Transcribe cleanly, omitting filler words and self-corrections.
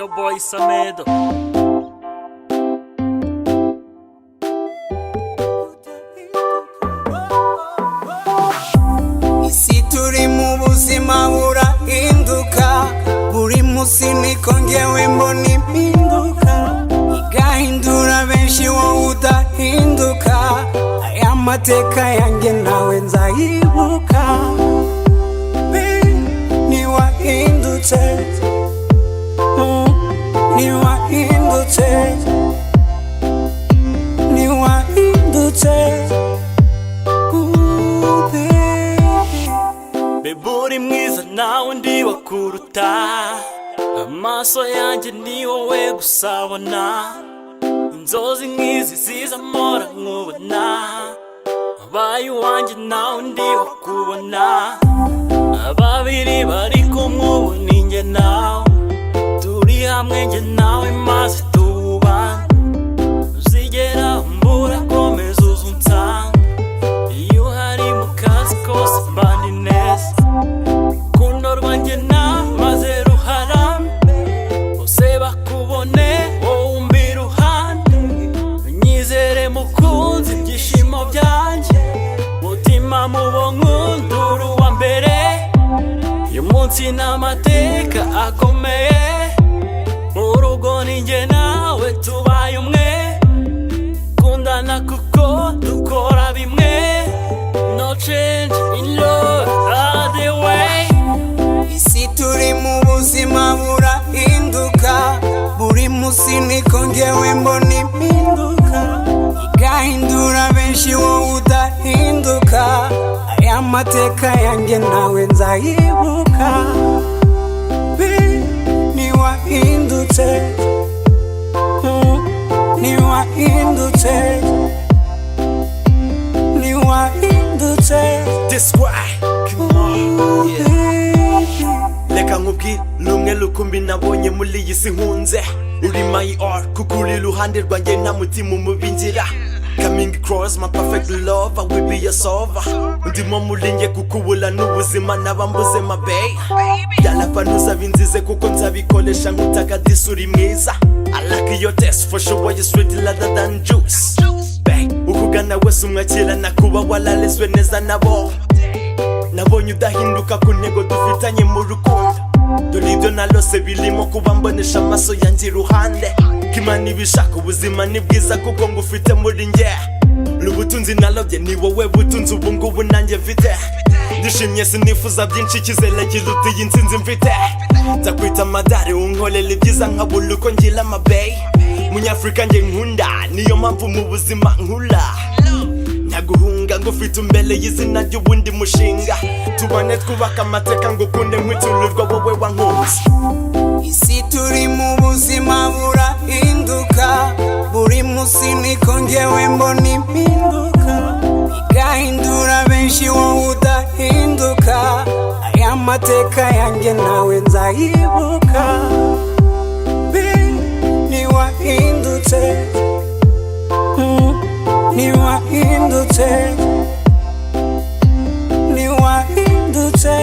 your boy Samedo. Isi turi mu buzima burahinduka, buri munsi niko ngewe mbona impinduka, igahindura benshi wowe udahinduka. Aya mateka yanjye nawe nzayibuka. Ntiwahindutse, ntiwahindutse, ntiwahindutse. Bebe uri mwiza nawe ndi wakuruta, amaso yanjye ni wowe gusabona, inzozi nk'izi ziza mpora nkubona, wabaye uwanjye nawe ndi wakubona, ababiri bari kumwe ubu ni njye nawe, turi hamwe njye nawe maze tubana, uzigera mbura komeza uzunsanga, iyo hari mu kazi kose mbani neza, urukundo rwanjye nawe maze ruharambe, bose bakubone wowe umbi iruhande, unyizere mukunzi ibyishimo byanjye, mutima mubo nkundura uwa mbere, uyu munsi n'amateka akomeye, mu rugo ni njye nawe tubaye umwe, kundana kuko dukora bimwe, no change in love all the way. Isi turi mu buzima burahinduka, buri munsi niko ngewe mbona impinduka, igahindura benshi wowe udahinduka. Aya mateka yanjye nawe nzayibuka. Ntiwahindutse, ntiwahindutse, ntiwahindutse. Teesquare, come on, yeah. Leka nkubwire lumwe lukumbi nabonye muri iyi si nkunze, uri my all kuko uri iruhande rwanjye nta mutima umubingira, coming across my perfect love, I will be your solver, ndimo muri njye kukubula n'ubuzima naba mbuze my babe, byalapfa ntuzabinzize kuko nzabikoresha nkutaka disi uri mwiza, I like your taste for sure, you sweet ladder than juice, babe ukugana wese umwakira nakuba walaleswe neza nabo, nabonye udahinduka ku ntego dufitanye mu rukundo, dore ibyo nalose birimo kuba mbonesha amaso yanjye iruhande, Imana ibishaka ubuzima ni bwiza kuko ngufite muri njye, n'ubutunzi nalobye ni wowe butunzi ubu ngubu nanjye mfite, ndishimye sinifuza byinshi icyizere kiruta iyi nsinzi mfite, nzakwita amadari unkorera ibyiza nkabura uko ngira amabeyi, munyafurika njye nkunda niyo mpamvu mu buzima nkura, ntaguhunga ngufite imbere y'izina ry'ubundi mushinga, tubane twubaka amateka ngukunde nkwitururwa wowe wankunze. Isi turi mu buzima burahinduka, buri munsi niko ngewe mbona impinduka, igahindura benshi wowe udahinduka. Aya mateka yanjye nawe nzayibuka. Ntiwahindutse, ntiwahindutse, ntiwahindutse.